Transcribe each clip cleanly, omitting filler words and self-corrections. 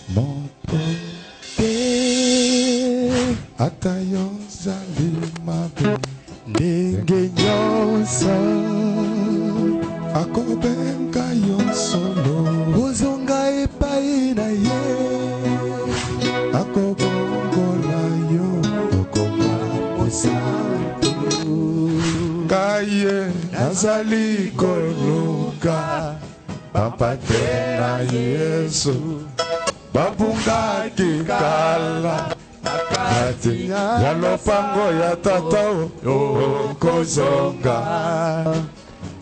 mopote atayo zali mabe ndenge nyonso akobenga yo solo ozonga epai na ye akobongola yo okoma mosantu kaye nazali koluka bampate na Yesu babungaki kala nakati ya lopango ya tata okozonga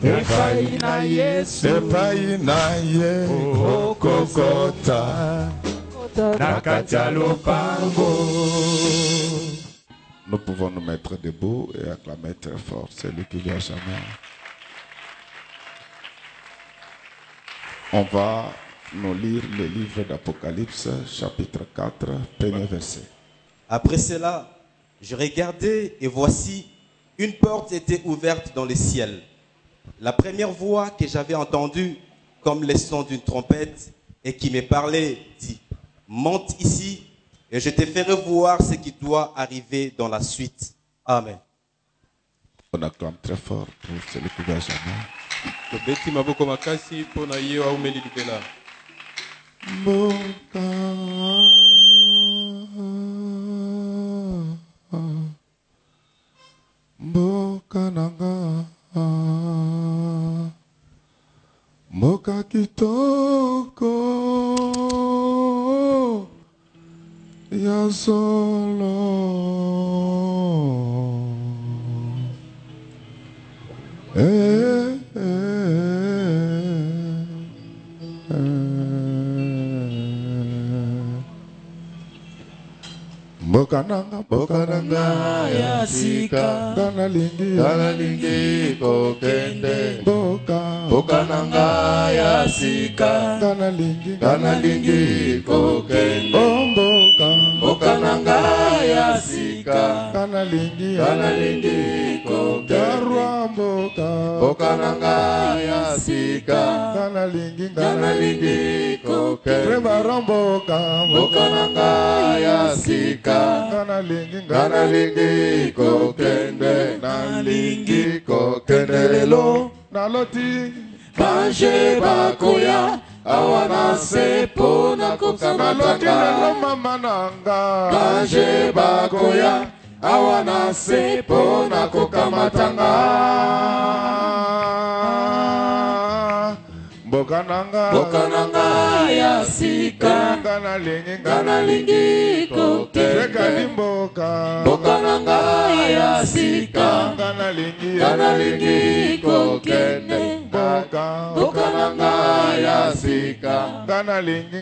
epai na Yesu epai na ye okokota nakati ya lopango. Nous pouvons nous mettre debout et acclamer très fort celui qui vit à jamais. On va nous lire le livre d'Apocalypse, chapitre 4, premier verset. Après cela, je regardais et voici, une porte était ouverte dans le ciel. La première voix que j'avais entendue, comme le son d'une trompette, et qui me parlait, dit, monte ici, et je te ferai voir ce qui doit arriver dans la suite. Amen. On acclame très fort pour celui qui vit à jamais. Mboka nanga mboka kitoko ya solo mboka nanga ya sika kana lingi kokende mboka nanga ya sika kana lingi kokende mboka nanga ya sika kana lingi kokende Yarwa mboka nanga ya sika kana lingi kokende Premara mboka nanga ya sika kana lingi kokende nalingi kokende lelo naloti Baje bakoya awana sepo na naloti kokamatanga lelo mama nanga Baje bakoya awana sepo na kokamatanga mboka nanga ya sika kana lingi kokende Rekadi mboka nanga ya sika kana lingi kokende mboka nanga ya sika kana lingi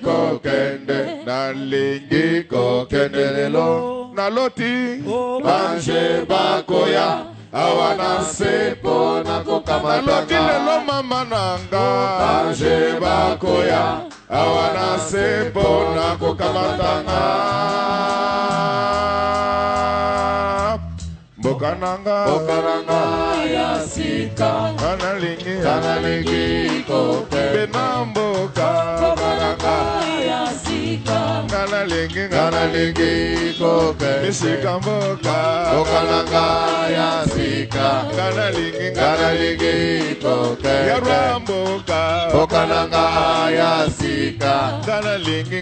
kokende nalingi kokende lelo naloti Baje bakoya awana sepo na naloti kokamatanga lelo mama nanga Baje bakoya awana sepo na kokamatanga mboka nanga ya sika kana lingi kokende bena mboka nanga ya sika kana lingi kokende misika mboka nanga ya sika kana lingi kokende yarwa mboka nanga ya sika kana lingi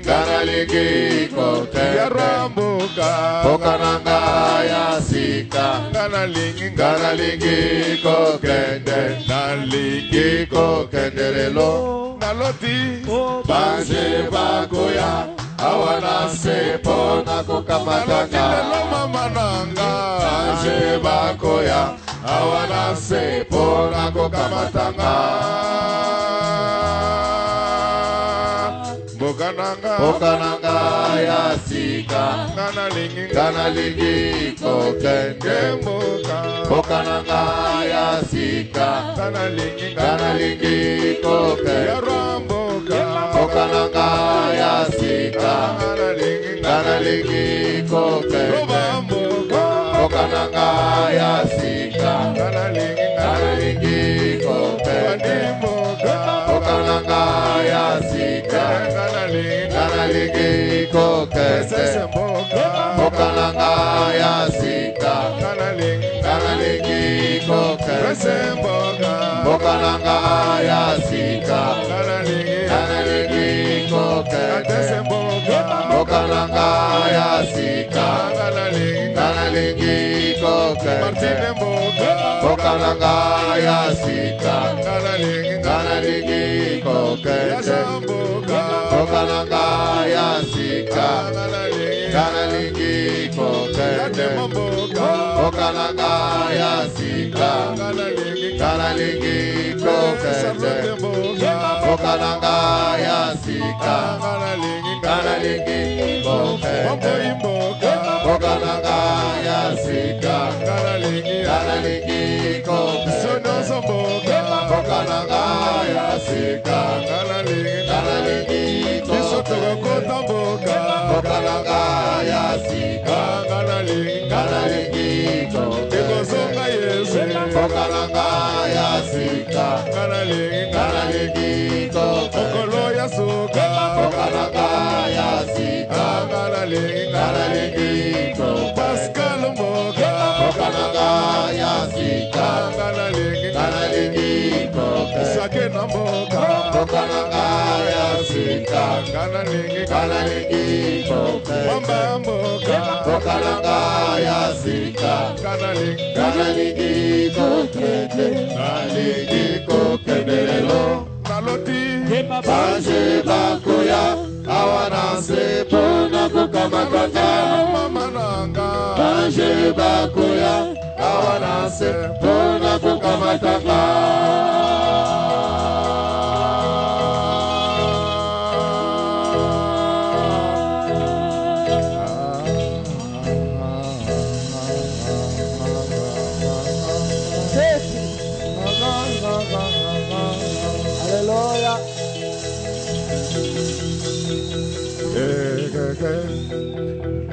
kokende yarwa mboka nanga ya sika kana lingi kokende nalingi kokende lelo naloti Baje bakoya awana sepo na naloti kokamatanga lelo mama nanga Baje bakoya awana sepo na kokamatanga mboka nanga ya sika kana lingi kokende mboka nanga ya sika kana lingi kokende yarwa mboka nanga ya sika kana lingi kokende roba mboka nanga ya sika kana lingi kokende mboka nanga ya sika kanalingi kokende mboka nanga ya sika kanalingi kokende mboka nanga ya sika kanalingi kokende mboka nanga ya sika kanalingi kokende mboka nanga ya sika kanalingi kokende mboka nanga ya sika kanalingi kokende mboka nanga ya sika kanalingi kokende mboka nanga ya sika kanalingi kokende mboka nanga ya sika kanalingi kokende mboka nanga ya sika kanalingi kokende mboka nanga ya sika kanalingi kokende mboka nanga ya sika kanalingi kokende mboka nanga ya sika kanalingi kokende Pascal mboka nanga ya sika kanalingi kokende Sakena mboka nanga ya sika kanalingi kokende Mamba mboka nanga ya sika kanalingi kokende kanalingi kokende lelo naloti baje bakoya awana sepona kukamakata mama nanga baje bakoya awana sepona kukamataka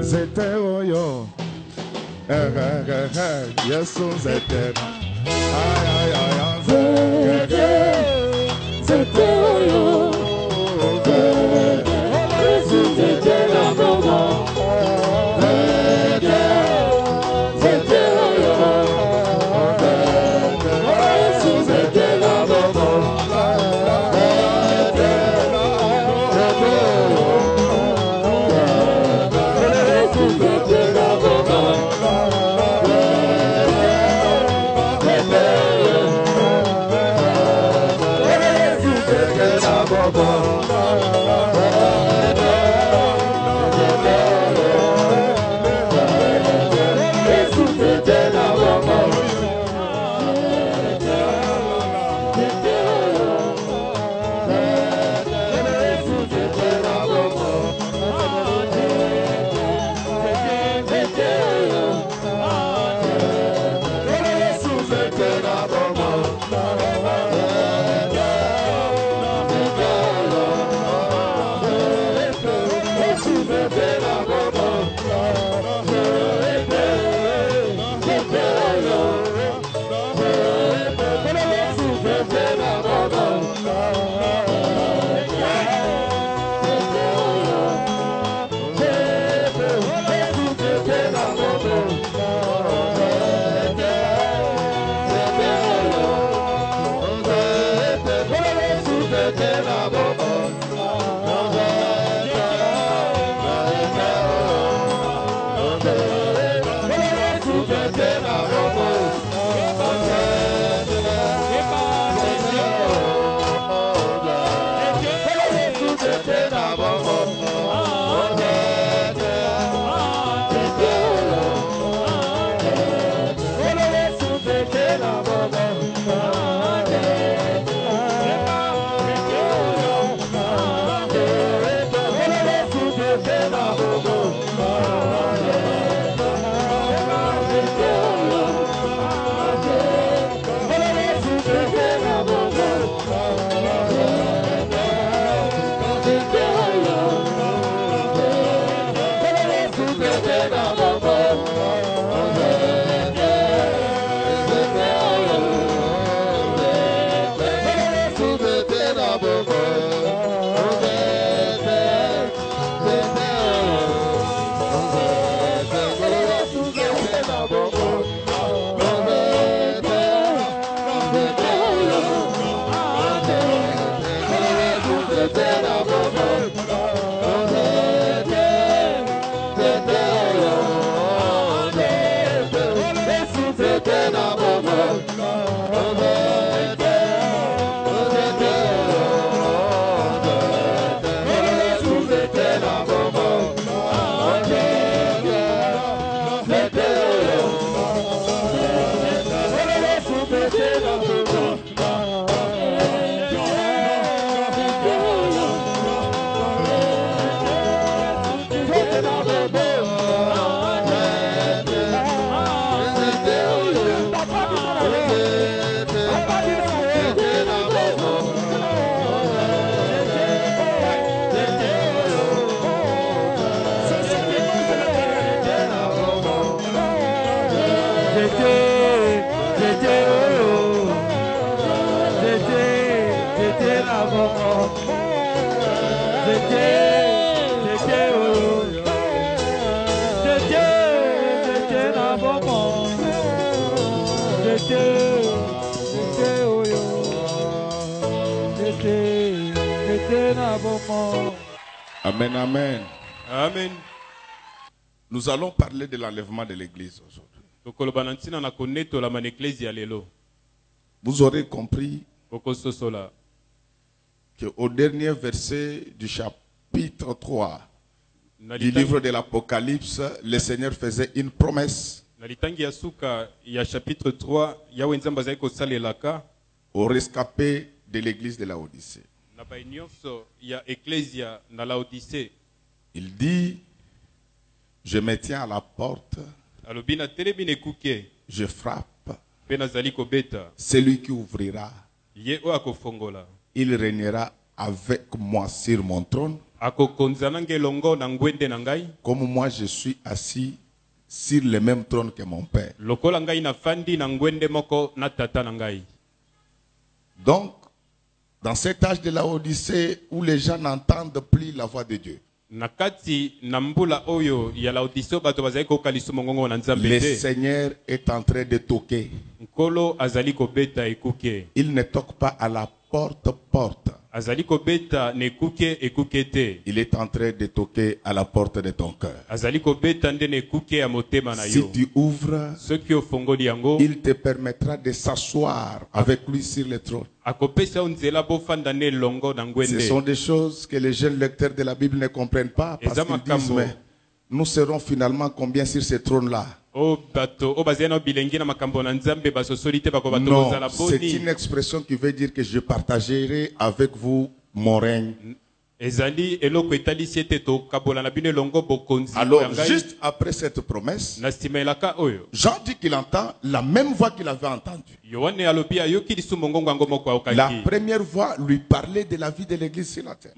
Zete oyo, Yesu zete, ay, zete oyo, Yesu zete na bomo, zete oyo, Yesu zete na bomo, Amen, amen. Amen. Nous allons parler de l'enlèvement de l'église aujourd'hui. Vous aurez compris qu'au dernier verset du chapitre 3 du livre de l'Apocalypse, le Seigneur faisait une promesse aux rescapés de l'église de la Odyssée. Il dit, je me tiens à la porte, je frappe, celui qui ouvrira, il régnera avec moi sur mon trône, comme moi je suis assis sur le même trône que mon Père. Donc, dans cet âge de la Odyssée où les gens n'entendent plus la voix de Dieu, le Seigneur est en train de toquer. Il ne toque pas à la porte. Il est en train de toquer à la porte de ton cœur. Si tu ouvres, il te permettra de s'asseoir avec lui sur le trône. Ce sont des choses que les jeunes lecteurs de la Bible ne comprennent pas, parce qu'ils disent, mais nous serons finalement combien sur ce trône-là? Non, c'est une expression qui veut dire que je partagerai avec vous mon règne. Alors, juste après cette promesse, Jean dit qu'il entend la même voix qu'il avait entendue. La première voix lui parlait de la vie de l'église sur la terre.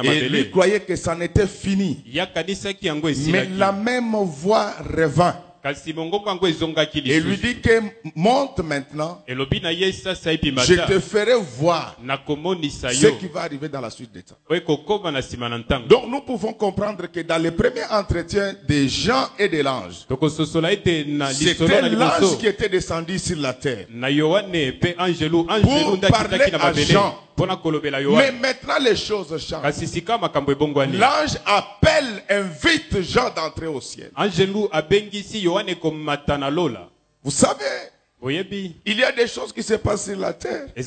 Et lui croyait que ça n'était fini. Mais la même voix revint. Et lui dit que monte maintenant, je te ferai voir ce qui va arriver dans la suite des temps. Donc nous pouvons comprendre que dans le premier entretien des Jean et de l'ange, c'était l'ange qui était descendu sur la terre pour parler à Jean. Mais maintenant les choses changent. L'ange appelle, invite Jean d'entrer au ciel. Vous savez, il y a des choses qui se passent sur la terre, mais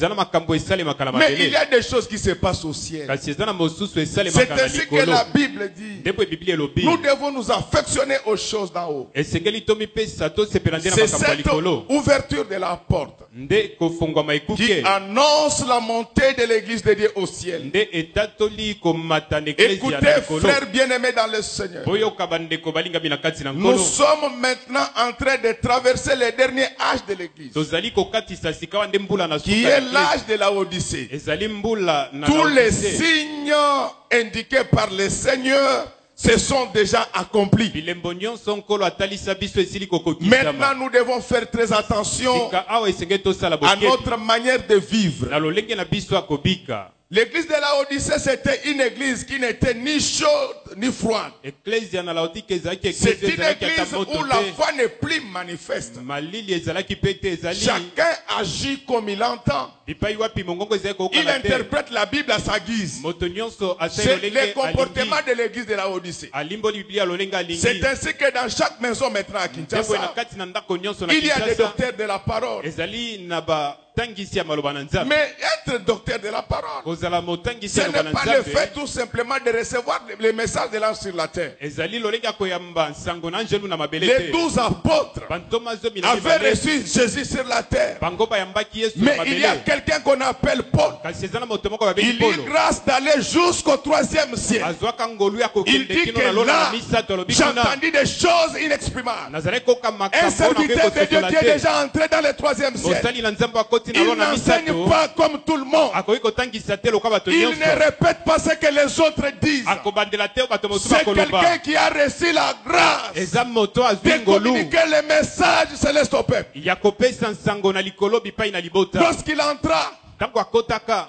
il y a des choses qui se passent au ciel. C'est ainsi que la Bible dit, nous devons nous affectionner aux choses d'en haut. C'est cette ouverture de la porte qui annonce la montée de l'église de Dieu au ciel. Écoutez, frères bien-aimés dans le Seigneur, nous sommes maintenant en train de traverser les derniers âges de l'église, qui est l'âge de la Odyssée. Tous les signes indiqués par le Seigneur se sont déjà accomplis. Maintenant, nous devons faire très attention à notre manière de vivre. L'église de la Odyssée, c'était une église qui n'était ni chaude ni froide. C'est une église où la foi n'est plus manifeste. Chacun agit comme il entend. Il interprète la Bible à sa guise. C'est le comportement de l'église de la Odyssée. C'est ainsi que dans chaque maison maintenant à Kinshasa, il y a des docteurs de la parole. Mais être docteur de la parole, ce n'est pas le fait tout simplement de recevoir les messages de l'ange sur la terre. Les 12 apôtres avaient reçu Jésus sur la terre. Mais il y a quelqu'un qu'on appelle Paul. Il eut grâce d'aller jusqu'au 3e ciel. Il dit que là, j'ai entendu des choses inexprimables. Un serviteur de Dieu qui est déjà entré dans le 3e ciel, il n'enseigne pas comme tout le monde. Il ne répète pas ce que les autres disent. C'est quelqu'un qui a reçu la grâce de communiquer les messages célestes au peuple. Lorsqu'il entra,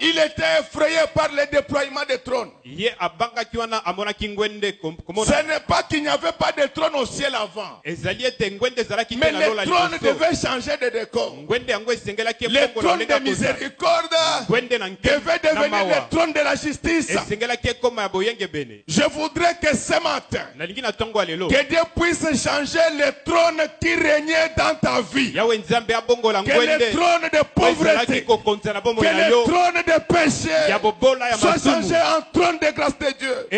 il était effrayé par le déploiement des trônes. Ce n'est pas qu'il n'y avait pas de trône au ciel avant. Mais les trônes devaient changer de décor. Les trônes de miséricorde devaient devenir les trônes de la justice. Je voudrais que ce matin, que Dieu puisse changer les trônes qui régnaient dans ta vie. Que les trônes de pauvreté, que les trônes de péché soient changés en trône de grâce de Dieu.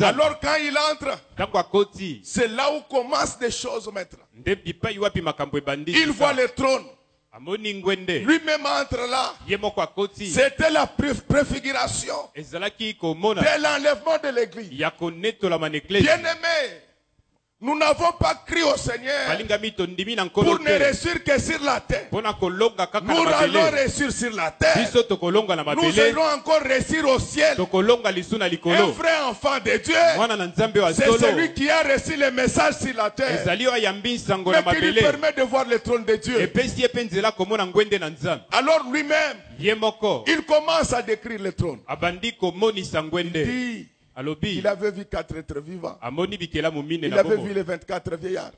Alors quand il entre, c'est là où commencent des choses maintenant. Il voit le trône. Lui-même entre là. C'était la préfiguration de l'enlèvement de l'église. Bien-aimé, nous n'avons pas crié au Seigneur pour ne réussir que sur la terre. Nous allons réussir sur la terre. Nous allons encore réussir au ciel. Un vrai enfant de Dieu, c'est celui qui a reçu le message sur la terre, mais qui lui permet de voir le trône de Dieu. Alors lui-même, il commence à décrire le trône. Il avait vu 4 êtres vivants. Il avait vu les 24 vieillards.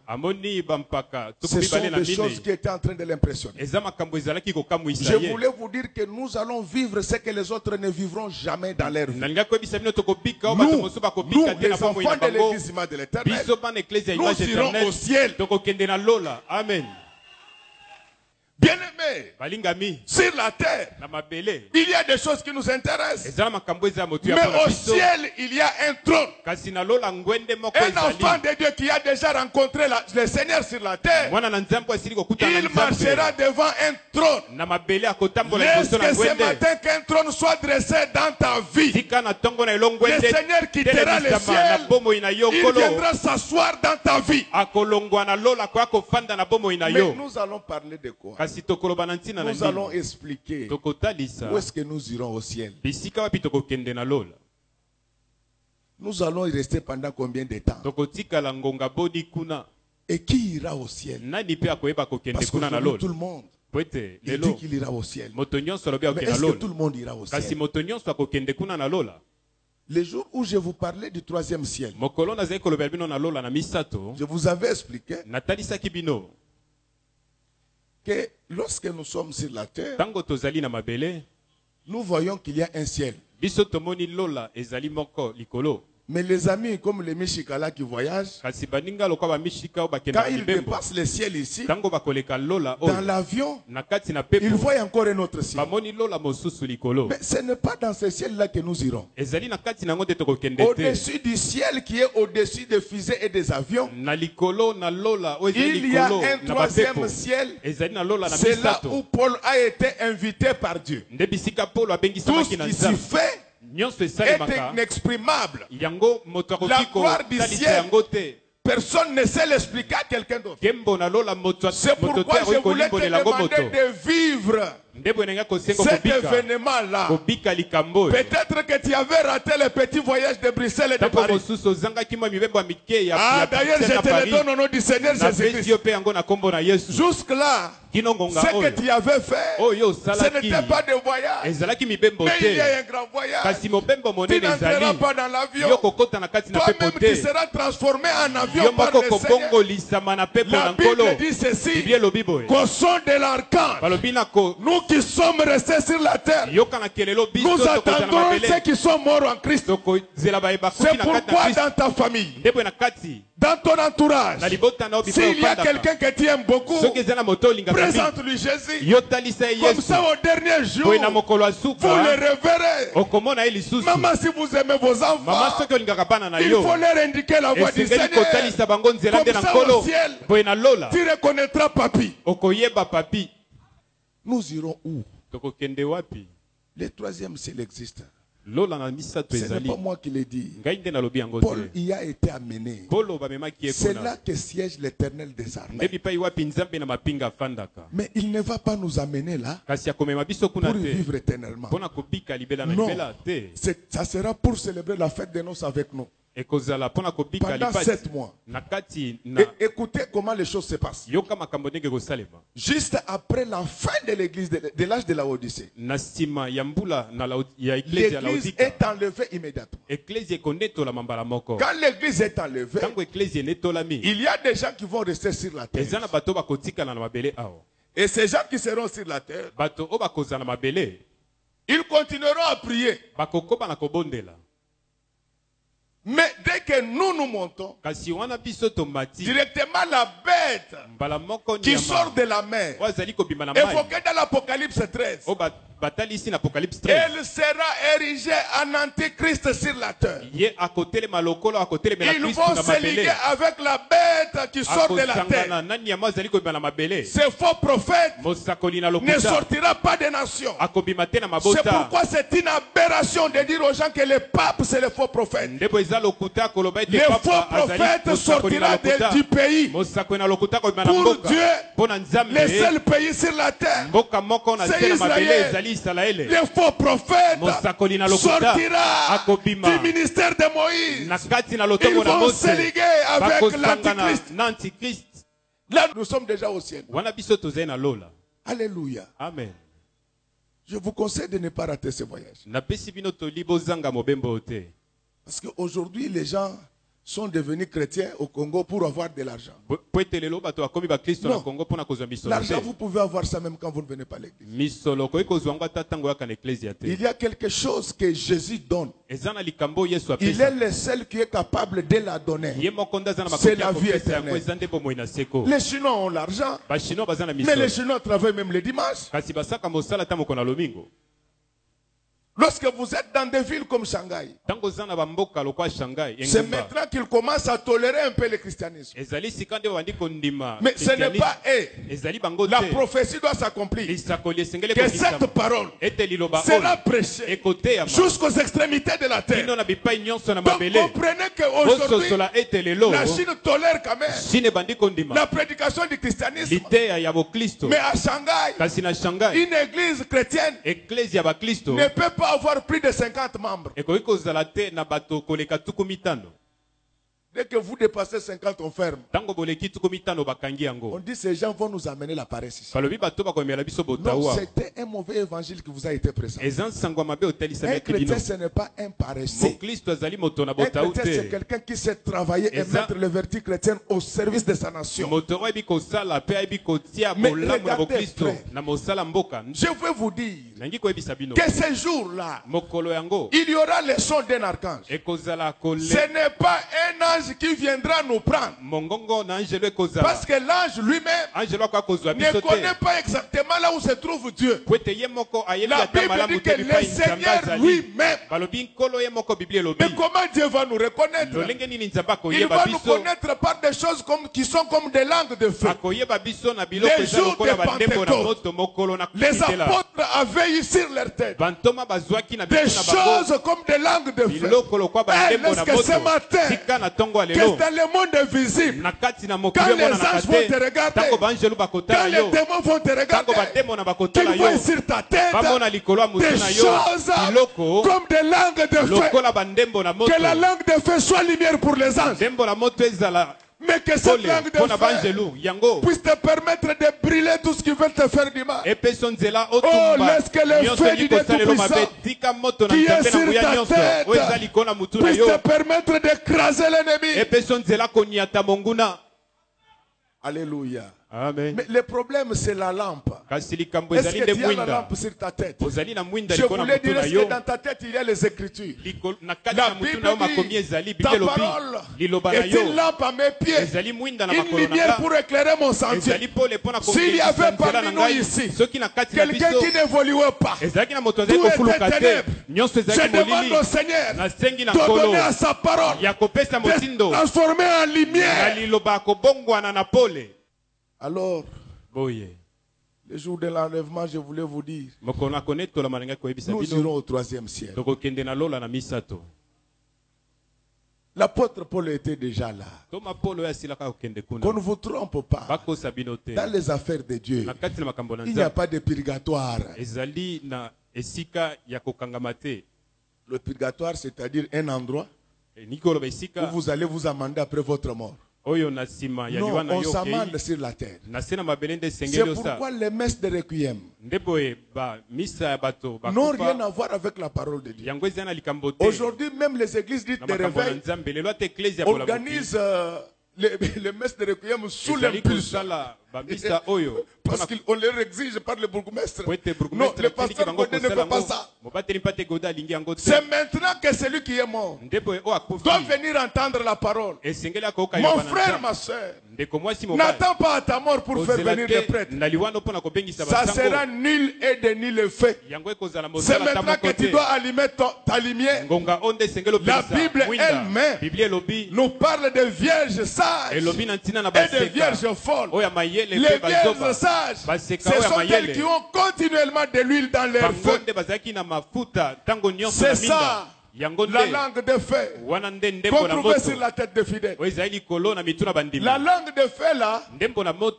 Ce sont des choses qui étaient en train de l'impressionner. Je voulais vous dire que nous allons vivre ce que les autres ne vivront jamais dans leur vie. Nous, les enfants de l'église de l'Éternel, nous irons au ciel. Amen. Bien-aimés, sur la terre, il y a des choses qui nous intéressent. Mais au ciel, il y a un trône. Un enfant de Dieu qui a déjà rencontré le Seigneur sur la terre, il marchera devant un trône. Laisse que ce matin qu'un trône soit dressé dans ta vie. Le Seigneur quittera le ciel. Il viendra s'asseoir dans ta vie. Mais nous allons parler de quoi? Nous allons expliquer où est-ce que nous irons au ciel. Nous allons y rester pendant combien de temps? Et qui ira au ciel? Parce que tout le monde il dit qu'il ira au ciel. Mais est-ce que tout le monde ira au ciel? Le jour où je vous parlais du 3e ciel, je vous avais expliqué que lorsque nous sommes sur la terre, nous voyons qu'il y a un ciel. Mais les amis comme les Mishikala qui voyagent, quand ils dépassent le ciel ici, dans l'avion, ils voient encore un autre ciel. Mais ce n'est pas dans ce ciel-là que nous irons. Au-dessus du ciel qui est au-dessus des fusées et des avions, il y a un 3e ciel. C'est là où Paul a été invité par Dieu. Tout ce qui s'y fait est inexprimable. La gloire du ciel, personne ne sait l'expliquer à quelqu'un d'autre. C'est pourquoi je voulais te demander de vivre cet événement-là. Peut-être que tu avais raté le petit voyage de Bruxelles et de Paris. D'ailleurs, je te le donne au nom du Seigneur Jésus-Christ. Jusque-là, ce que tu avais fait, ce n'était pas de voyage. Mais il y a un grand voyage. Tu n'entreras pas dans l'avion. Toi-même, tu seras transformé en avion par le Seigneur. La Bible dit ceci, qu'au son de l'archange, nous qui sommes restés sur la terre, nous attendons ceux qui sont morts en Christ. C'est pourquoi dans ta famille, dans ton entourage, s'il y a quelqu'un que tu aimes beaucoup, présente-lui Jésus. Comme ça au dernier jour, vous le reverrez. Maman, si vous aimez vos enfants, il faut leur indiquer la voie du Seigneur. Comme ça au ciel, tu reconnaîtras Papi. Nous irons où? Le 3e ciel existe. Ce n'est pas moi qui l'ai dit. Paul y a été amené. C'est là que siège l'Éternel des armées. Mais il ne va pas nous amener là pour vivre éternellement. Non, ça sera pour célébrer la fête de noces avec nous. pendant 7 mois. Et écoutez comment les choses se passent. Juste après la fin de l'église, de l'âge de la Odyssée, l'église est enlevée immédiatement. Quand l'église est enlevée, il y a des gens qui vont rester sur la terre. Et ces gens qui seront sur la terre, ils continueront à prier. Mais dès que nous montons, directement la bête qui sort de la mer, évoquée dans l'Apocalypse 13, elle sera érigée en antichrist sur la terre. Ils vont se liguer avec la bête qui sort de la terre. Ce faux prophète ne sortira pas des nations. C'est pourquoi c'est une aberration de dire aux gens que le pape c'est le faux prophète. Le faux prophète sortira du pays. Pour Dieu, le seul pays sur la terre, c'est Israël. Le faux prophète sortira du ministère de Moïse. Ils vont se liguer avec l'antichrist. Là, nous sommes déjà au ciel. Alléluia. Amen. Je vous conseille de ne pas rater ce voyage. Parce qu'aujourd'hui, les gens sont devenus chrétiens au Congo pour avoir de l'argent. Non. L'argent, vous pouvez avoir ça même quand vous ne venez pas à l'église. Il y a quelque chose que Jésus donne. Il est le seul qui est capable de la donner. C'est la vie éternelle. Les Chinois ont l'argent, mais les Chinois travaillent même le dimanche. Lorsque vous êtes dans des villes comme Shanghai, c'est maintenant qu'ils commencent à tolérer un peu le christianisme. Mais ce n'est pas eux. La prophétie doit s'accomplir. Que cette parole sera prêchée jusqu'aux extrémités de la terre. Donc comprenez qu'aujourd'hui, la Chine tolère quand même la prédication du christianisme. Mais à Shanghai, une église chrétienne ne peut pas avoir plus de 50 membres. Dès que vous dépassez 50, on ferme. On dit ces gens vont nous amener la paresse ici. Non, c'était un mauvais évangile qui vous a été présenté. Un chrétien, ce n'est pas un paresseux. Un chrétien, c'est quelqu'un qui sait travailler et mettre le vertu chrétien au service de sa nation. Mais regardez, frère, je veux vous dire que ce jour-là, il y aura le son d'un archange. Ce n'est pas un ange qui viendra nous prendre. Parce que l'ange lui-même ne connaît pas exactement là où se trouve Dieu. La Bible dit que le Seigneur lui-même. Mais comment Dieu va nous reconnaître? Il va nous connaître par des choses qui sont comme des langues de feu. Les jours de Pentecôte, les apôtres avaient eu sur leur tête des choses comme des langues de feu. Est-ce que ce matin, que dans le monde invisible, quand les anges vont te regarder, quand les démons vont te regarder, qu'ils voient sur ta tête des choses comme des langues de feu. Que la langue de feu soit lumière pour les anges. Mais que cette langue de feu puisse te permettre de brûler tout ce qui veut te faire du mal. Oh, laisse que le feu du Tout-Puissant qui est sur ta tête puisse te permettre d'écraser l'ennemi. Alléluia. Amen. Mais le problème, c'est la lampe. Est-ce que tu as la lampe sur ta tête? Je voulais dire, est-ce que dans ta tête, il y a les Écritures? La Bible dit, ta parole est une lampe à mes pieds, une lumière pour éclairer mon sentier. S'il y avait parmi nous ici quelqu'un qui n'évoluait pas, tout était ténèbres, je demande au Seigneur de donner à sa parole, de transformer en lumière. Alors, le jour de l'enlèvement, je voulais vous dire, nous irons au 3e ciel. L'apôtre Paul était déjà là. Qu'on ne vous trompe pas. Dans les affaires de Dieu, il n'y a pas de purgatoire. Le purgatoire, c'est-à-dire un endroit où vous allez vous amender après votre mort. Non, on s'amende sur la terre. C'est pourquoi les messes de Requiem n'ont rien à voir avec la parole de Dieu. Aujourd'hui, même les églises dites de réveil organisent les messes de Requiem sous l'impulsion. Parce qu'on leur exige par le bourgmestre. Non, le pasteur Godé ne fait pas ça. C'est maintenant que celui qui est mort doit venir entendre la parole. Mon frère, ma soeur, n'attends pas à ta mort pour faire venir les prêtres. Ça sera nul et de nul effet. C'est maintenant que tu dois allumer ta lumière. La Bible elle-même nous parle de vierges sages et de vierges folles. Les vierges sages, ce sont elles qui ont continuellement de l'huile dans leur feu. C'est ça. La langue de feu qu'on trouvait sur la tête des fidèles. La langue de feu là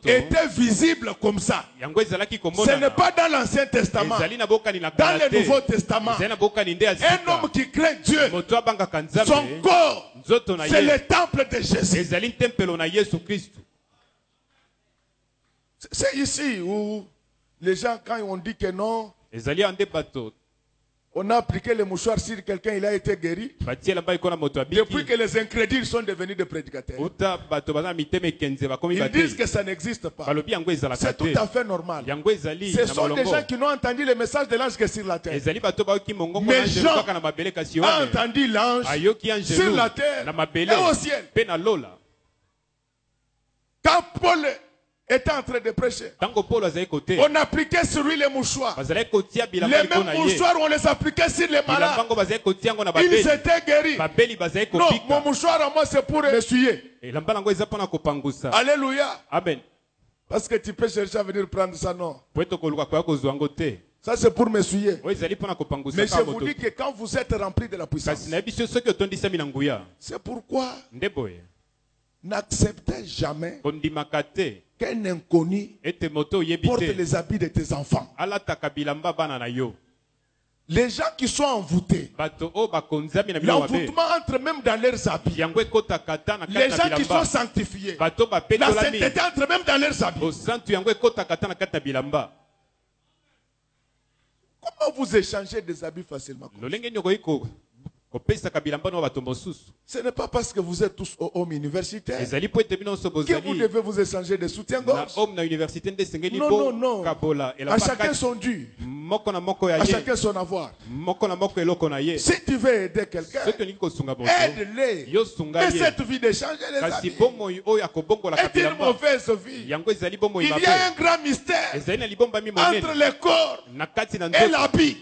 était visible comme ça. Ce n'est pas dans l'Ancien Testament. Dans le Nouveau Testament, un homme qui craint Dieu, son corps, c'est le temple de Jésus. C'est ici où les gens, quand on dit que non, on a appliqué le mouchoir sur quelqu'un, il a été guéri. Depuis que les incrédules sont devenus des prédicateurs. Ils disent que ça n'existe pas. C'est tout à fait normal. Ce sont des gens qui n'ont entendu le message de l'ange que sur la terre. Mais Jean a entendu l'ange sur la terre et au ciel. Quand Paul était en train de prêcher, on appliquait sur lui les mouchoirs. Les mêmes mouchoirs, on les appliquait sur les malades. Ils étaient guéris. Non, mon mouchoir à moi, c'est pour essuyer. Alléluia. Amen. Parce que tu peux chercher à venir prendre ça, non. Ça, c'est pour m'essuyer. Mais je vous dis que quand vous êtes rempli de la puissance, c'est pourquoi n'acceptez jamais qu'un inconnu porte les habits de tes enfants. Les gens qui sont envoûtés, l'envoûtement entre même dans leurs habits. Les gens qui sont sanctifiés, la sainteté entre même dans leurs habits. Comment vous échangez des habits facilement? Ce n'est pas parce que vous êtes tous hommes universitaires que vous devez vous échanger des soutiens-gorge. Non, non, non. À chacun son dû. À chacun son avoir. Si tu veux aider quelqu'un, aide-les. Et cette vie d'échanger les habits est une mauvaise vie. Il y a un grand mystère entre le corps et l'habit.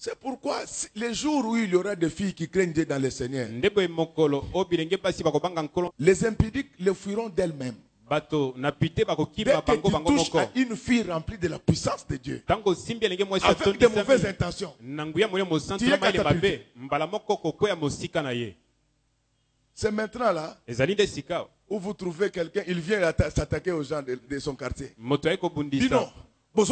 C'est pourquoi les jours où il y aura des filles qui craignent Dieu dans le Seigneur, les impudiques le fuiront d'elles-mêmes. Dès que tu touches à une fille remplie de la puissance de Dieu, avec de mauvaises intentions, tu es catapulté. C'est maintenant là où vous trouvez quelqu'un, il vient s'attaquer aux gens de son quartier. Dis non. Mais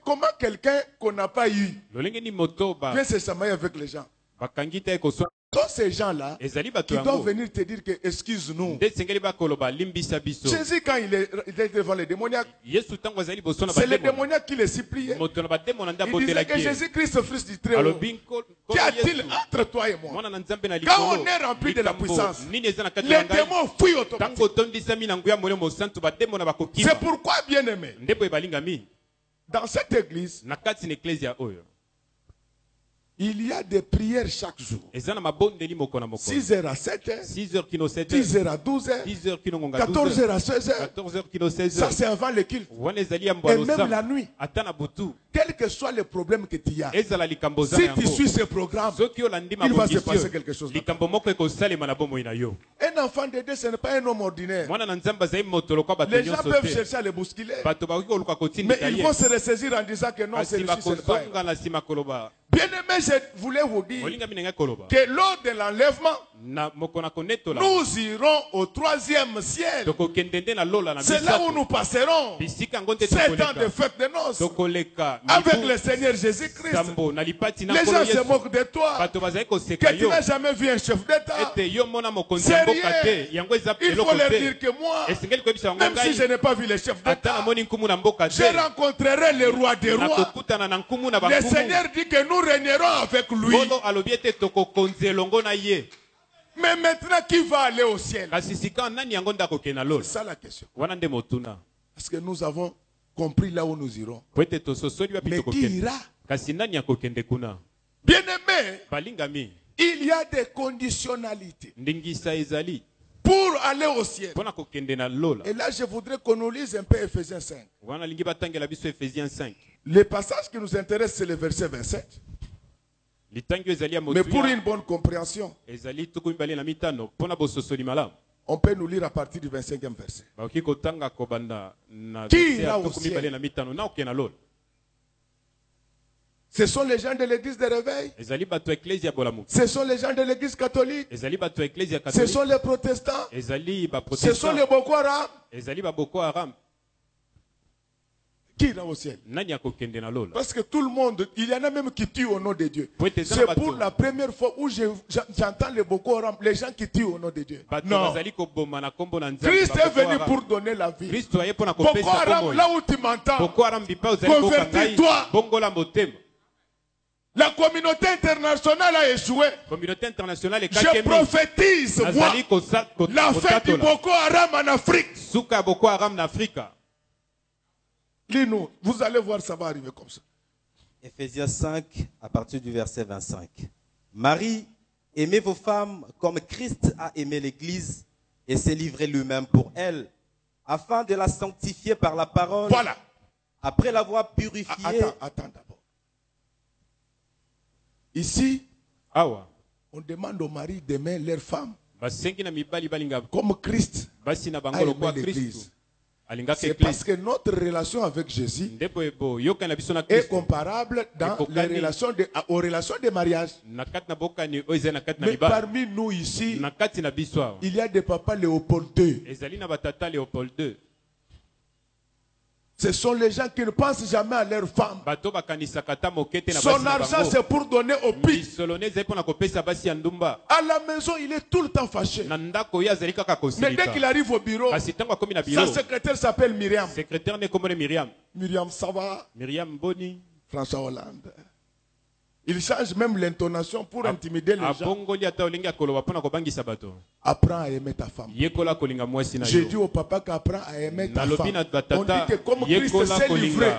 comment quelqu'un qu'on n'a pas eu vient se chamailler avec les gens? Tous ces gens-là qui doivent venir te dire que excuse-nous. Jésus, quand il est devant les démoniaques, c'est les démoniaques qui les suppliaient. Il disait que Jésus-Christ, fils du Très-Haut, qu'y a-t-il entre toi et moi? Quand on est rempli de la puissance, les démons fuient automatiquement. C'est pourquoi, bien aimé, dans cette église, il y a des prières chaque jour. 6h à 7h, 10h à 12h, 14h à 16h. Ça, c'est avant le culte. Et même la nuit. Quel que soit le problème que tu as, si tu suis ce programme, il va se passer quelque chose. Un enfant de Dieu, ce n'est pas un homme ordinaire. Les gens peuvent chercher à le bousculer, mais ils vont se ressaisir en disant que non, c'est le Bien aimé, je voulais vous dire que lors de l'enlèvement, nous irons au 3e ciel. C'est là où nous passerons 7 ans de fête de noces avec le Seigneur Jésus-Christ. Les gens se moquent de toi que tu n'as jamais vu un chef d'État. C'est rien. Il faut leur dire que moi, même si je n'ai pas vu le chef d'État, je rencontrerai le roi des rois. Le Seigneur dit que nous régnerons avec lui. Mais maintenant, qui va aller au ciel? C'est ça la question. Parce que nous avons compris là où nous irons. Mais qui ira? Bien-aimé, il y a des conditionnalités pour aller au ciel. Et là, je voudrais qu'on nous lise un peu Ephésiens 5. Le passage qui nous intéresse, c'est le verset 27. Mais pour une bonne compréhension, on peut nous lire à partir du 25e verset. Qui ira au ciel? Ce sont les gens de l'église de réveil. Ce sont les gens de l'église catholique. Ce sont les protestants. Ce sont les Boko Haram. Qui ira au ciel? Parce que tout le monde, il y en a même qui tuent au nom de Dieu. C'est pour la première fois où j'entends les Boko Haram, les gens qui tuent au nom de Dieu. Non. Christ est venu pour donner la vie. Boko Haram, là où tu m'entends, convertis-toi. La communauté internationale a échoué. Je prophétise, moi, la fête du Boko Haram en Afrique. Lis-nous, vous allez voir, ça va arriver comme ça. Ephésiens 5, à partir du verset 25. Marie, aimez vos femmes comme Christ a aimé l'Église et s'est livré lui-même pour elle, afin de la sanctifier par la parole. Voilà. Après l'avoir purifiée. Attends d'abord. Ici, on demande aux maris d'aimer leurs femmes comme Christ a aimé l'Église. C'est parce que notre relation avec Jésus est comparable aux relations de mariage. Mais parmi nous ici, il y a des papas Léopold II. Ce sont les gens qui ne pensent jamais à leurs femmes. Son argent, c'est pour donner au pire. À la maison, il est tout le temps fâché. Mais dès qu'il arrive au bureau, sa secrétaire s'appelle Myriam. Myriam, ça va? François Hollande. Il change même l'intonation pour intimider les gens. Apprends à aimer ta femme. J'ai dit au papa qu'apprends à aimer ta femme. On dit que comme Christ s'est livré,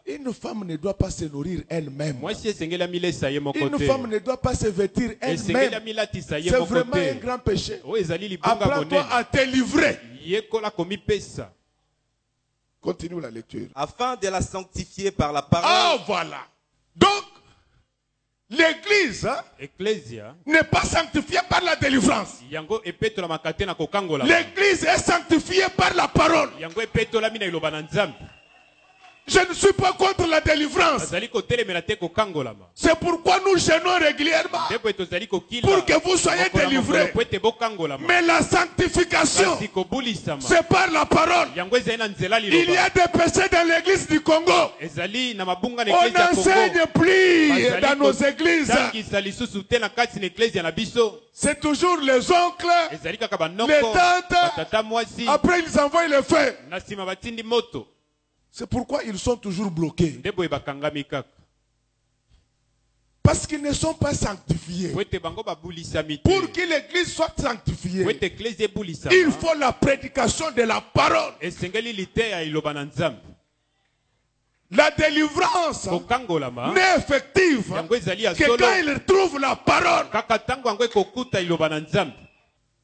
une femme ne doit pas se nourrir elle-même. Une femme ne doit pas se vêtir elle-même. C'est vraiment un grand péché. Apprends-toi à te livrer. Continue la lecture. Afin de la sanctifier par la parole. Ah, voilà. Donc, l'église n'est pas sanctifiée par la délivrance. L'église est sanctifiée par la parole. Je ne suis pas contre la délivrance. C'est pourquoi nous gênons régulièrement pour que vous soyez délivrés. Mais la sanctification, c'est par la parole. Il y a des péchés dans l'église du Congo. On n'enseigne plus dans nos églises. C'est toujours les oncles, les tantes. Après, ils envoient le feu. C'est pourquoi ils sont toujours bloqués. Parce qu'ils ne sont pas sanctifiés. Pour que l'église soit sanctifiée, il faut la prédication de la parole. La délivrance n'est effective que quand il trouve la parole.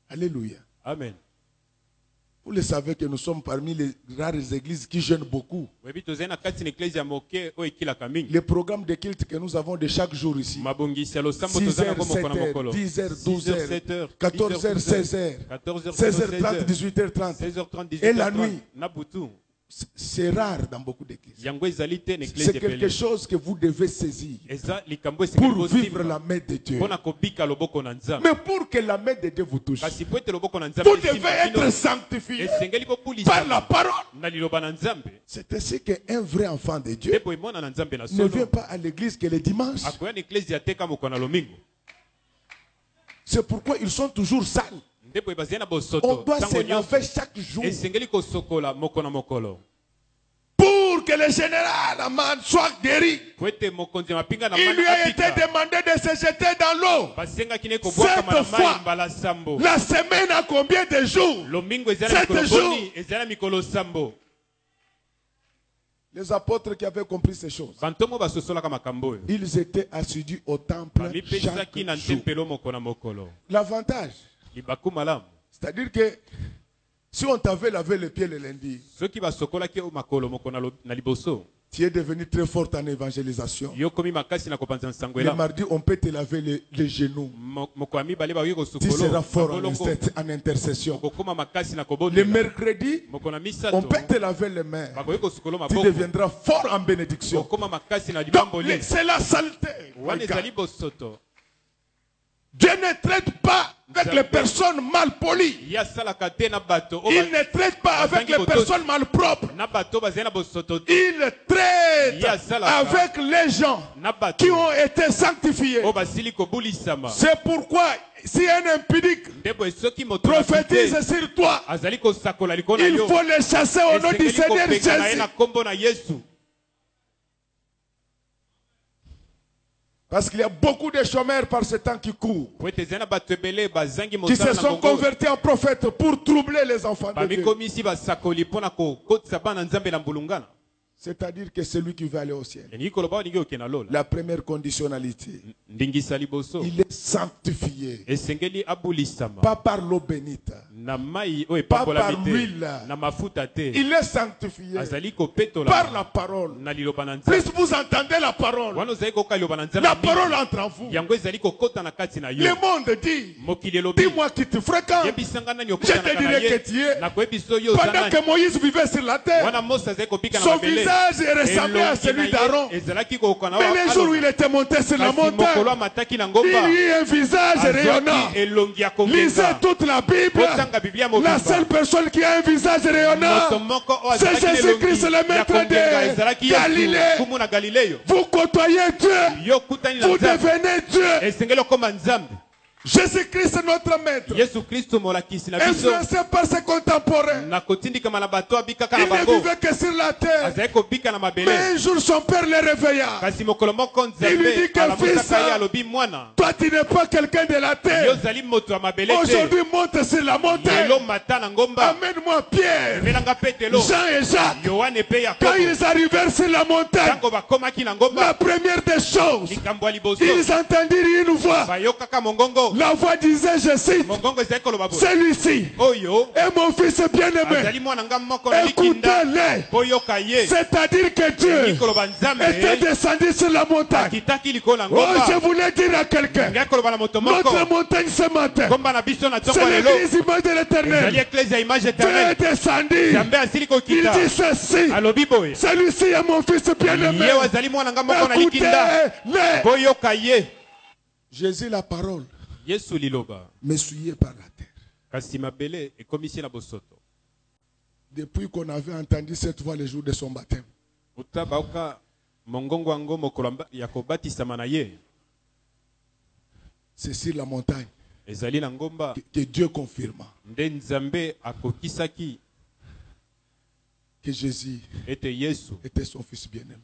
Alléluia. Amen. Vous le savez que nous sommes parmi les rares églises qui jeûnent beaucoup. Les programmes de culte que nous avons de chaque jour ici. 6h, 7h, 10h, 12h, 14h, 16h, 16h30, 18h30. Et la nuit. C'est rare dans beaucoup d'églises. C'est quelque chose que vous devez saisir pour vivre la main de Dieu. Mais pour que la main de Dieu vous touche, vous devez être sanctifié par la parole. C'est ainsi qu'un vrai enfant de Dieu ne vient pas à l'église que le dimanche. C'est pourquoi ils sont toujours sales. On doit se laver chaque jour pour que le général Aman soit guéri. Il lui a été demandé de se jeter dans l'eau. Cette fois, la semaine a combien de jours? 7 jours. Les apôtres qui avaient compris ces choses, ils étaient assidus au temple chaque jour. L'avantage, c'est-à-dire que si on t'avait lavé les pieds le lundi, tu es devenu très fort en évangélisation. Le mardi, on peut te laver les genoux. Tu seras fort en intercession. Le mercredi, on peut te laver les mains. Tu deviendras fort en bénédiction. C'est la saleté. Dieu ne traite pas avec les personnes mal polies. Il ne traite pas avec les personnes mal propres. Il traite avec les gens qui ont été sanctifiés. C'est pourquoi si un impudique prophétise sur toi, il faut le chasser au nom du Seigneur Jésus. Parce qu'il y a beaucoup de chômeurs par ce temps qui courent, qui se sont convertis en prophètes pour troubler les enfants de Dieu. C'est-à-dire que celui qui veut aller au ciel, la première conditionnalité, il est sanctifié. Pas par l'eau bénite, pas par l'huile. Il est sanctifié par la parole. Plus vous entendez la parole entre en vous. Le monde dit, dis-moi qui tu fréquentes, je te dirai que tu es. Pendant que Moïse vivait sur la terre, son visage ressemblait à celui d'Aaron. Mais les jours où il était monté sur la montagne, il eut un visage rayonnant. Lisez toute la Bible. La seule personne qui a un visage rayonnant, c'est Jésus-Christ, le maître de Galilée. Vous côtoyez Dieu, vous devenez Dieu. Jésus-Christ notre maître, influencé par ses contemporains, il ne vivait que sur la terre. Mais un jour son père le réveilla. Il lui dit que fils, toi tu n'es pas quelqu'un de la terre. Aujourd'hui monte sur la montagne. Amène-moi Pierre, Jean et Jacques. Quand ils arrivèrent sur la montagne, la première des choses, ils entendirent une voix. La voix disait, je cite, celui-ci est mon fils bien-aimé. Écoutez-le. C'est-à-dire que Dieu était descendu sur la montagne. Oh, je voulais dire à quelqu'un, notre montagne ce matin, c'est l'église image de l'Éternel. Dieu est descendu. Il dit ceci, celui-ci est mon fils bien-aimé. Écoutez-le. Jésus la parole m'essuyait par la terre. Depuis qu'on avait entendu cette voix le jour de son baptême, c'est sur la montagne que Dieu confirma que Jésus était son fils bien-aimé.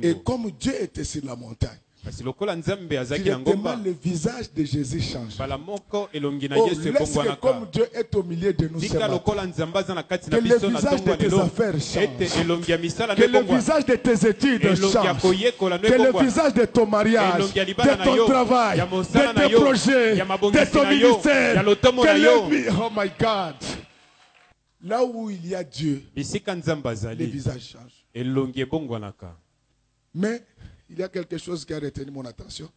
Et comme Dieu était sur la montagne, directement le visage de Jésus change. Oh, laisse que comme Dieu est au milieu de nous ce matin, que le visage de tes affaires change, que le visage de tes études change, que le visage de ton mariage, de ton travail, de tes projets, de ton ministère, oh my God, là où il y a Dieu, le visage change. Mais il y a quelque chose qui a retenu mon attention.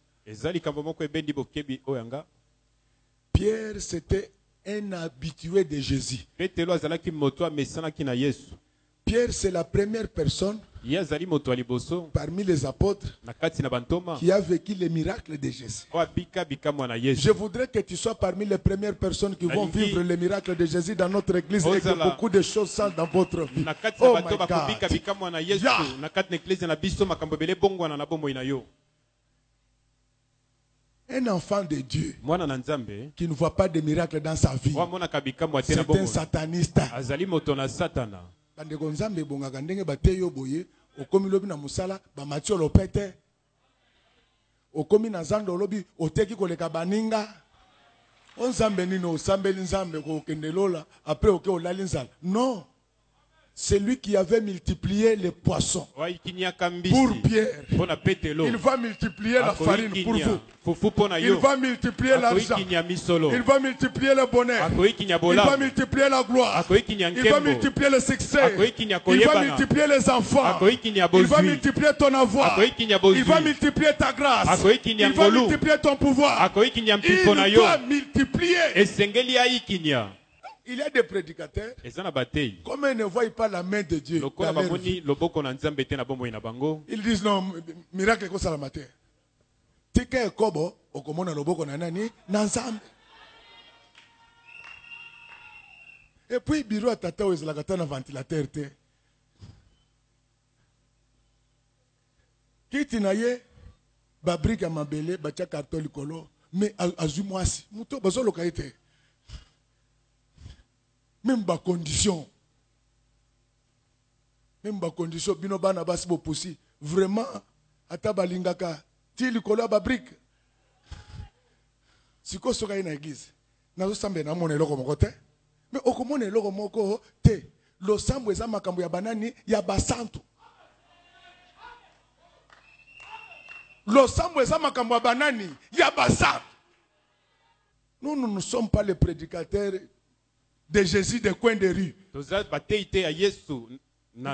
Pierre, c'était un habitué de Jésus. Pierre, c'est la première personne parmi les apôtres qui a vécu les miracles de Jésus. Je voudrais que tu sois parmi les premières personnes qui vont vivre les miracles de Jésus dans notre église et que beaucoup de choses sortent dans votre vie. Oh my God. Un enfant de Dieu qui ne voit pas de miracles dans sa vie, c'est un sataniste. Bandeko nzambe bongaka ndenge bateyo boye okomi lobi na musala ba Mathieu lopete okomi na zando lobi oteki koleka baninga onzambe nino osambeli nzambe ko kendelola après oke olali nzala. Non, c'est lui qui avait multiplié les poissons pour Pierre. Il va multiplier la farine pour vous. Il va multiplier l'argent. Il va multiplier le bonheur. Il va multiplier la gloire. Il va multiplier le succès. Il va multiplier les enfants. Il va multiplier ton avoir. Il va multiplier ta grâce. Il va multiplier ton pouvoir. Il va multiplier. Il y a des prédicateurs, comme ils ne voient pas la main de Dieu, ils disent non, miracle est la matière. Tika kobo, okomona loboko na nani, nanzambe. Et puis, bureau à tata ou ezalakata na ventilateur te. Kiti na ye, babrika mabele, bacha carton likolo, mais azumwasi, muto bazo lokaite. Même ba condition, bino bana basi bo poussi vraiment atabalingaka ti likolo ba brique siko soka ina église nazo sambe na mona eloko moko te mais okomona eloko moko te lo sambo eza makambo ya banani ya basantu lo sambo eza makambo ya banani ya basantu. Nous ne sommes pas les prédicateurs de Jésus des coins de rue. Vous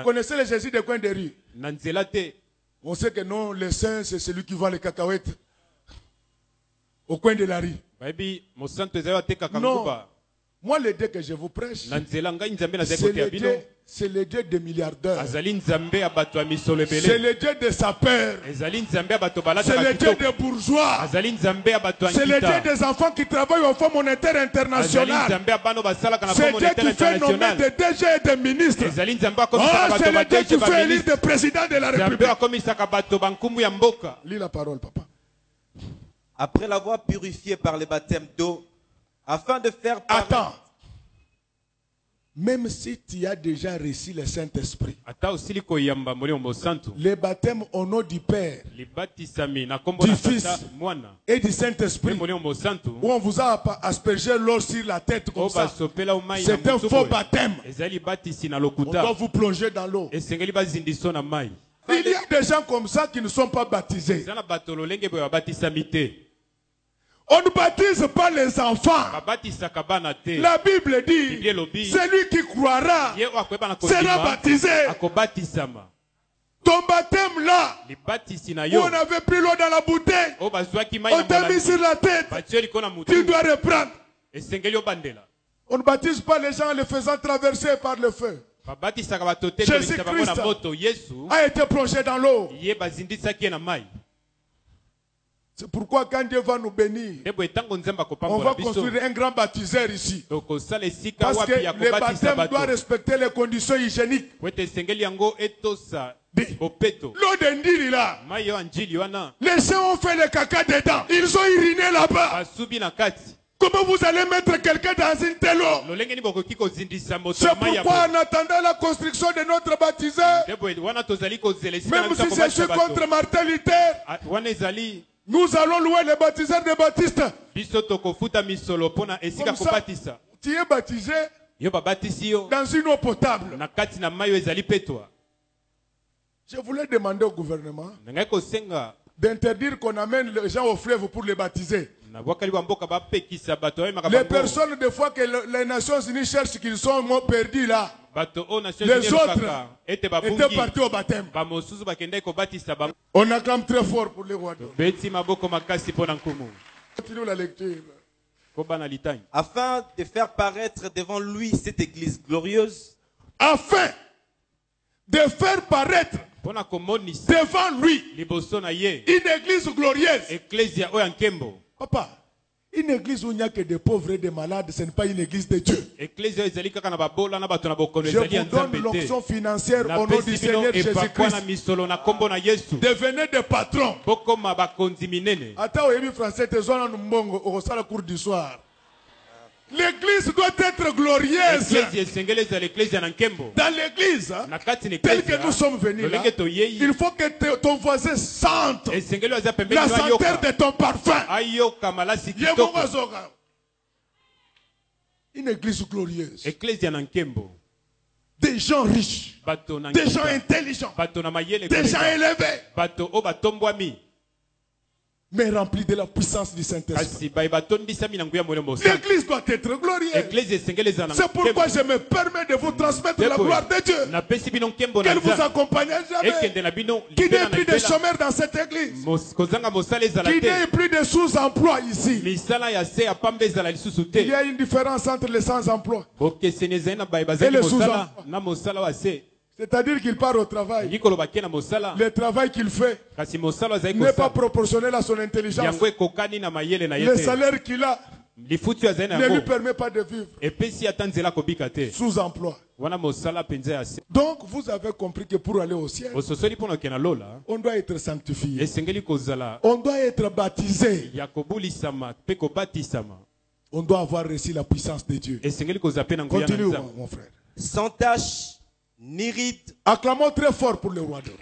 connaissez le Jésus des coins de rue? On sait que non, le saint, c'est celui qui vend les cacahuètes au coin de la rue. Non. Moi, le Dieu que je vous prêche, c'est le Dieu des milliardaires. C'est le Dieu des sapeurs. C'est le Dieu des bourgeois. C'est le Dieu des enfants qui travaillent au Fonds monétaire international. C'est le Dieu qui fait nommer des DG et des ministres. C'est le Dieu qui fait élire des présidents de la République. Lis la parole, papa. Après l'avoir purifié par le baptême d'eau, afin de faire... Attends. Même si tu as déjà reçu le Saint-Esprit, le baptême au nom du Père, du Fils et du Saint-Esprit, où on vous a aspergé l'eau sur la tête comme ça, c'est un faux baptême. On doit vous plonger dans l'eau. Il y a des gens comme ça qui ne sont pas baptisés. On ne baptise pas les enfants. La Bible dit, celui qui croira sera baptisé. Ton baptême là, où on avait pris l'eau dans la bouteille, on t'a mis sur la tête, tu dois reprendre. On ne baptise pas les gens en les faisant traverser par le feu. Jésus-Christ a été plongé dans l'eau. C'est pourquoi quand Dieu va nous bénir, on va construire un grand baptiseur ici. Parce que le baptême doit respecter les conditions hygiéniques. L'eau de Ndiri là, les gens ont fait le caca dedans. Ils ont uriné là-bas. Comment vous allez mettre quelqu'un dans une telle eau? C'est pourquoi en attendant la construction de notre baptiseur, même si je suis contre Martin Luther, nous allons louer les baptiseurs de Baptiste. Comme ça, tu es baptisé dans une eau potable. Je voulais demander au gouvernement d'interdire qu'on amène les gens au fleuve pour les baptiser. Les personnes, des fois que les Nations Unies cherchent qu'ils sont perdus là, les autres étaient partis au baptême. On acclame très fort pour les rois. Continue la lecture. Afin de faire paraître devant lui cette église glorieuse. Afin de faire paraître devant lui une église glorieuse. Papa, une église où il n'y a que des pauvres et des malades, ce n'est pas une église de Dieu. Je vous donne l'onction financière au nom du Seigneur Jésus-Christ. Devenez des patrons. Attends, au français, tu es au la cour du soir. L'église doit être glorieuse. Dans l'église, telle que nous sommes venus là, il faut que ton voisin sente la senteur de ton parfum. Une église glorieuse. Des gens riches. Des gens intelligents. Des gens élevés. Mais rempli de la puissance du Saint-Esprit. L'église doit être glorieuse. C'est pourquoi je me permets de vous transmettre la gloire de Dieu. Qu'elle vous accompagne jamais. Qu'il n'y ait plus de chômeurs dans cette église. Qu'il n'y ait plus de sous-emploi ici. Il y a une différence entre les sans-emploi et les sous-emploi. C'est-à-dire qu'il part au travail. Le travail qu'il fait n'est pas proportionnel à son intelligence. Le salaire qu'il a ne lui permet pas de vivre. Sous-emploi. Donc vous avez compris que pour aller au ciel, on doit être sanctifié. On doit être baptisé. On doit avoir reçu la puissance de Dieu. Continue mon frère. Sans tache ni ride. Acclamons très fort pour le roi d'or.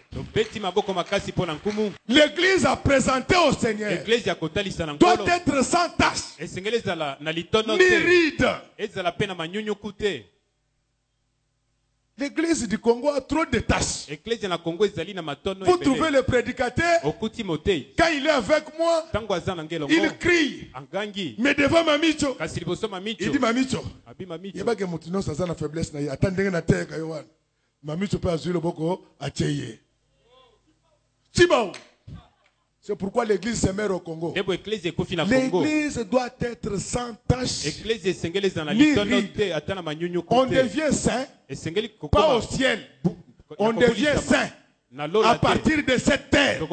L'église a présenté au Seigneur doit être sans tache ni ride. L'église du Congo a trop de tâches. Vous trouvez le prédicateur, quand il est avec moi, il crie. Mais devant Mamicho, il dit Mamicho, il n'y a pas que mon tino ça na faiblesse. Attendez na terre. Mamicho peut assurer le boko à Tcheye. C'est pourquoi l'église se meurt au Congo. L'église doit être sans tache ni ride. On devient saint, pas au ciel. On devient saint à partir de cette terre.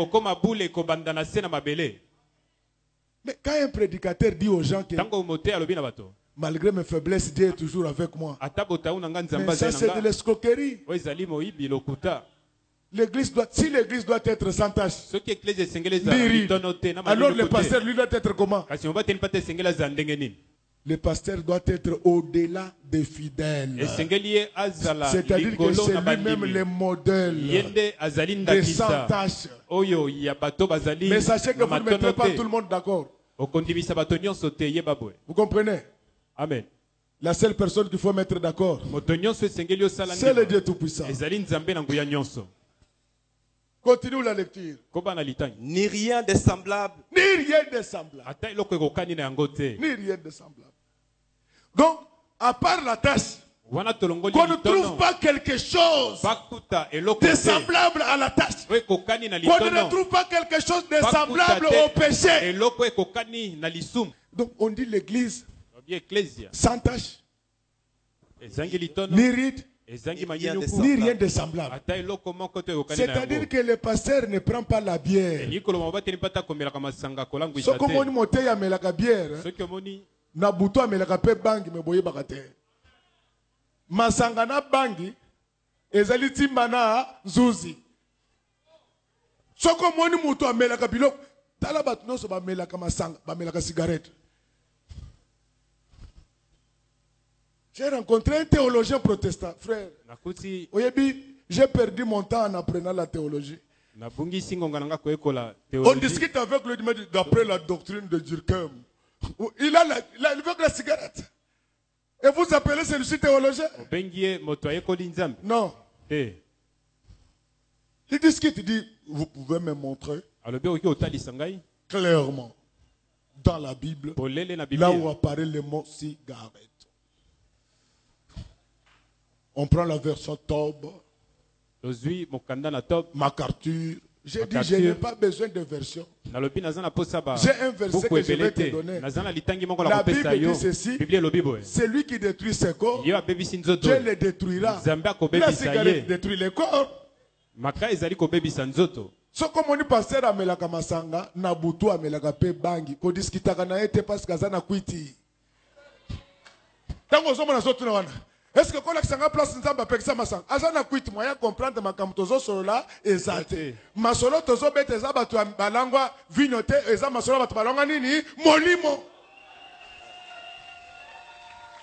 Mais quand un prédicateur dit aux gens que malgré mes faiblesses, Dieu est toujours avec moi. Mais ça c'est de l'escroquerie. Si l'église doit être sans tache, alors le pasteur lui doit être comment? Le pasteur doit être au-delà des fidèles. C'est-à-dire que c'est lui-même le modèle des sans taches. Mais sachez que vous ne mettrez pas tout le monde d'accord. Vous comprenez? Amen. La seule personne qu'il faut mettre d'accord, c'est le Dieu Tout-Puissant. Continue la lecture. Ni rien de semblable. Ni rien de semblable. Ni rien de semblable. Donc, à part la tâche, qu'on ne trouve pas quelque chose de semblable à la tâche. Qu'on ne trouve pas quelque chose de semblable au péché. Donc, on dit l'église sans tâche, ni ride, ni rien de semblable. C'est-à-dire que le pasteur ne prend pas la bière. Ce que mon moté a mis la bière, Nabuto a mis la bangi me boye bakate. Masangana bangi, ezaliti mana zuzi. Ce que mon moto a mis la bilok, talabat no so ba mela kama sang, ba mela cigarette. J'ai rencontré un théologien protestant, frère. J'ai perdu mon temps en apprenant la théologie. On discute avec lui d'après la doctrine de Durkheim. Il veut la cigarette. Et vous appelez celui-ci théologien? Non. Il discute, il dit, vous pouvez me montrer clairement dans la Bible, là où apparaît le mot cigarette. On prend la version Tob, MacArthur, J'ai dit, je n'ai pas besoin de version. J'ai un verset que je vais te donner. La Bible dit ceci. Celui qui détruit ses corps, Dieu le détruira. La cigarette détruit les corps. So comme on dit pasteur amelaka masanga na butu amelaka pe bangi ko diskitaka na ete parce que azana kwiti. Tango zo mona zo tuna wana. Est-ce que quand la place nzamba pekisa masanga azana kwiti moya comprendre makambo tozo solola ezate. Masolo tozo bete za batu balangwa vinote eza masolo batu balangwa nini molimo.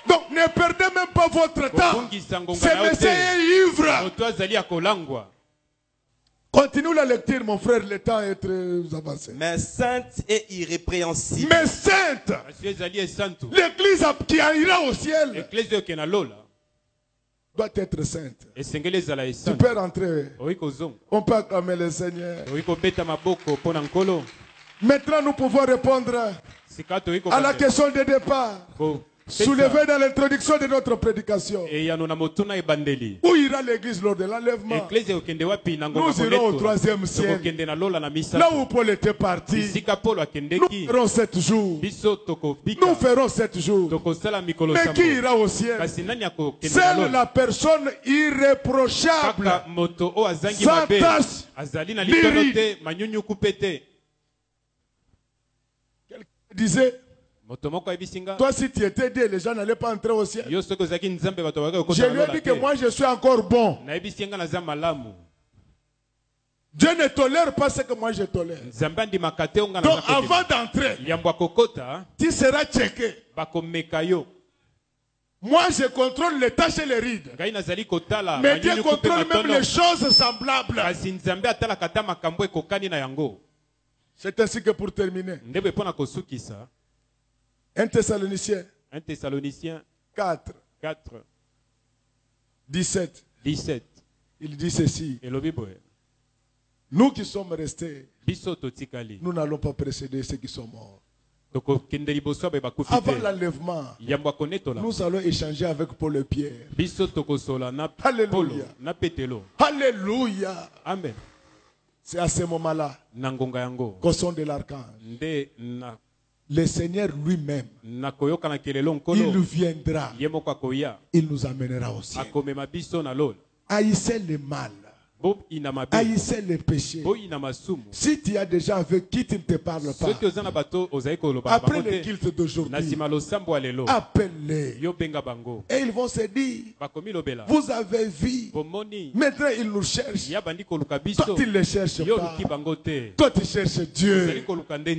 Donc ne perdez même pas votre temps. C'est monsieur ivre. Continue la lecture, mon frère, le temps est très avancé. Mais sainte et irrépréhensible. Mais sainte. L'église qui ira au ciel doit être sainte. Tu peux rentrer. On peut acclamer le Seigneur. Maintenant, nous pouvons répondre à la question de départ. Soulevé dans l'introduction de notre prédication. Où ira l'église lors de l'enlèvement? Nous irons au 3e ciel. Là où Paul était parti. Nous ferons 7 jours. Nous ferons 7 jours. Mais qui ira au ciel? Seule la personne irréprochable, sans tache, quelqu'un disait, toi, si tu étais Dieu, les gens n'allaient pas entrer au ciel. Je lui ai dit que moi, je suis encore bon. Dieu ne tolère pas ce que moi je tolère. Donc, avant d'entrer, tu seras checké. Moi, je contrôle les tâches et les rides. Mais Dieu contrôle même les choses semblables. C'est ainsi que pour terminer. 1 Thessaloniciens 4. 17. Il dit ceci. Nous qui sommes restés, nous n'allons pas précéder ceux qui sont morts. Avant l'enlèvement, nous allons échanger avec Paul et Pierre. Alléluia. Alléluia. Amen. C'est à ce moment-là qu'au son de l'archange, le Seigneur lui-même, il viendra, il nous amènera au ciel. Haïssez le mal, haïssez le péché. Si tu as des gens avec qui tu ne te parles pas, après le culte d'aujourd'hui, appelle-les. Et ils vont se dire, vous avez vu, maintenant ils nous cherchent. Toi tu ne les cherches pas. Toi tu cherches Dieu.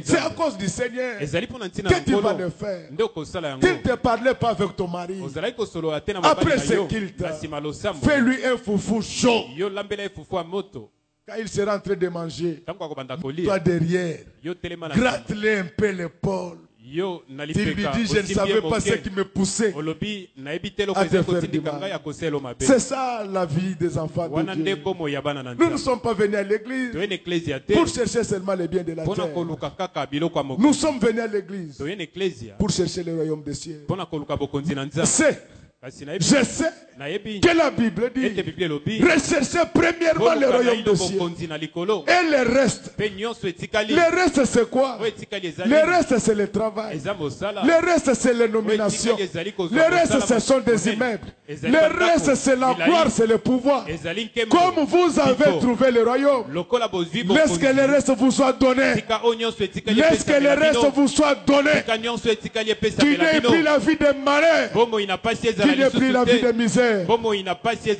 C'est à cause du Seigneur que tu vas le faire. Tu ne te parlais pas avec ton mari. Après ce culte, fais-lui un foufou chaud. Quand il sera en train de manger, toi derrière, gratte-le un peu l'épaule. Il lui dit, je ne savais pas ce qui me poussait à te faire du mal. C'est ça la vie des enfants de Dieu. Nous ne sommes pas venus à l'église pour chercher seulement les biens de la terre. Nous sommes venus à l'église pour chercher le royaume des cieux. Je sais que la Bible dit recherchez premièrement le royaume des cieux et le reste. Le reste c'est quoi? Le reste c'est le travail. Le reste c'est les nominations. Le reste ce sont des immeubles. Le reste c'est la gloire, c'est le pouvoir. Comme vous avez trouvé le royaume, laisse que le reste vous soit donné. Laisse que le reste vous soit donné. Tu n'aies plus la vie de malheur. Il n'est plus la vie de misère.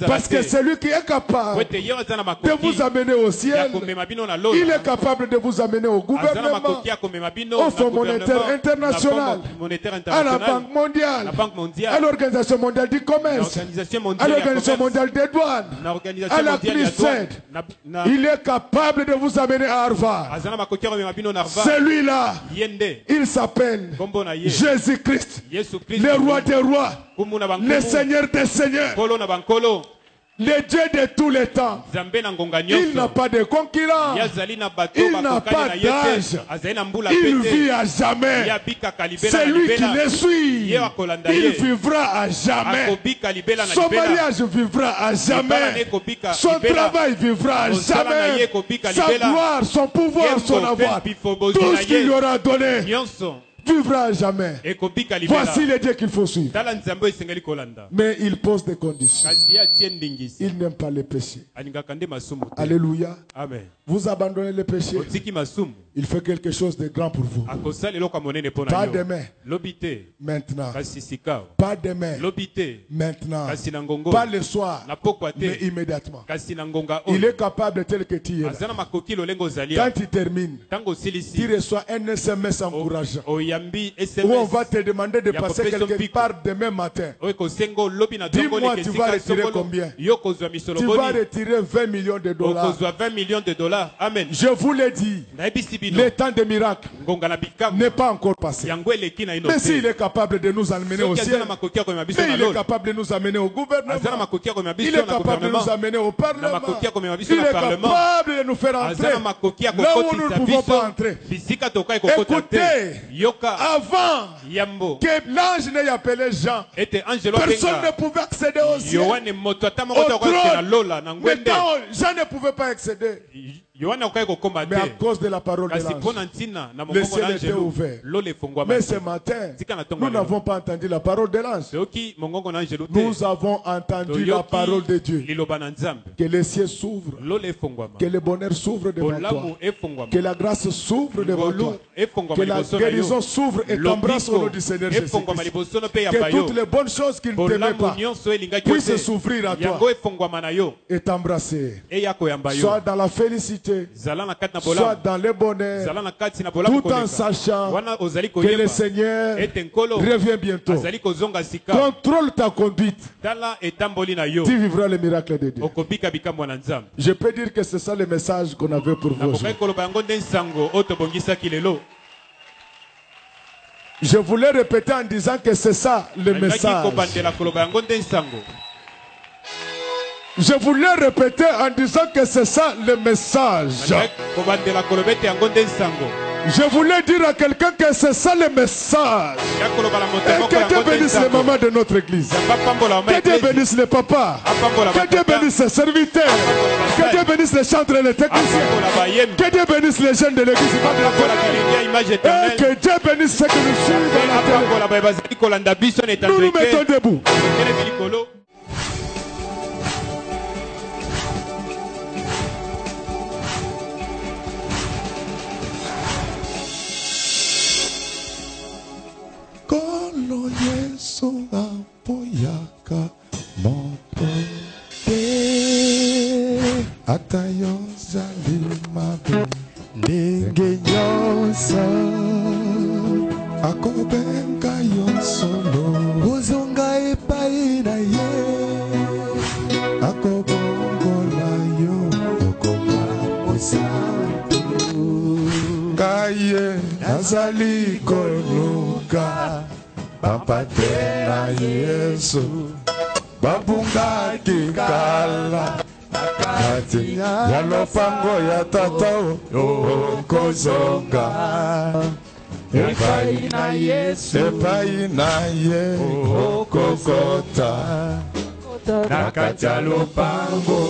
Parce que celui qui est capable de vous amener au ciel, il est capable de vous amener au gouvernement, au Fonds monétaire international, à la Banque mondiale, à l'Organisation mondiale du commerce, à l'Organisation mondiale des douanes, à la CNICED. Il est capable de vous amener à Harvard. Celui-là, il s'appelle Jésus-Christ, le roi des rois, le Seigneur des seigneurs, Le Dieu de tous les temps. Il n'a pas de concurrent. Il n'a pas d'âge. Il vit à jamais. C'est lui qui le suit. Il vivra à jamais. Son mariage vivra à jamais. Son travail vivra à jamais. Sa gloire, son pouvoir, son avoir, tout ce qu'il lui aura donné vivra à jamais. Voici les dieux qu'il faut suivre. Mais il pose des conditions. Il n'aime pas le péché. Alléluia. Amen. Vous abandonnez le péché. Il fait quelque chose de grand pour vous. Pas demain. Maintenant. Pas demain. Maintenant. Pas le soir. Mais immédiatement. Il est capable tel que tu es. Quand il termine, tu reçois un SMS encourageant. Où on va te demander de passer quelque part demain matin. Dis-moi, tu vas retirer combien? Tu vas retirer 20 millions de dollars. Amen. Je vous l'ai dit, le temps des miracles n'est pas encore passé. Mais s'il est capable de nous amener au ciel, mais il est capable de nous amener au gouvernement, il est capable de nous amener au parlement, il est capable de nous faire entrer là où nous ne pouvons pas entrer. Écoutez, avant que l'ange n'ait appelé Jean, personne ne pouvait accéder au ciel, au trône. Maintenant, Jean ne pouvait pas accéder. Mais à cause de la parole de l'ange, le ciel était ouvert. Mais ce matin, nous n'avons pas entendu la parole de l'ange. Nous avons entendu la parole de Dieu. Que les cieux s'ouvrent, que le bonheur s'ouvre devant toi, que la grâce s'ouvre devant toi, que la guérison s'ouvre et t'embrasse au nom du Seigneur Jésus-Christ. Que toutes les bonnes choses qu'il ne t'aimait pas puissent s'ouvrir à toi et t'embrasser. Soit dans la félicité, soit dans le bonheur, tout en sachant que le Seigneur revient bientôt. Contrôle ta conduite. Tu vivras le miracle de Dieu. Je peux dire que c'est ça le message qu'on avait pour vous. Je voulais répéter en disant que c'est ça le message. Je voulais répéter en disant que c'est ça le message. Je voulais dire à quelqu'un que c'est ça le message. Et que Dieu bénisse les mamans de notre église. Que Dieu bénisse les papas. Que Dieu bénisse les serviteurs. Que Dieu bénisse les chantres et les techniciens. Que Dieu bénisse les jeunes de l'église. Et que Dieu bénisse ceux qui nous suivent dans la télé. Nous nous mettons debout. Kolo Yesu apoyaka moto te atayo zalimabe ndenge nyonso akobenga yo solo ozonga epai na ye akobongola yo okoma mosantu kaye nazali koluka bapate na Yesu babungaki kala kati ya lopango ya tata okozonga epai na Yesu epai na ye okokota na kati ya lopango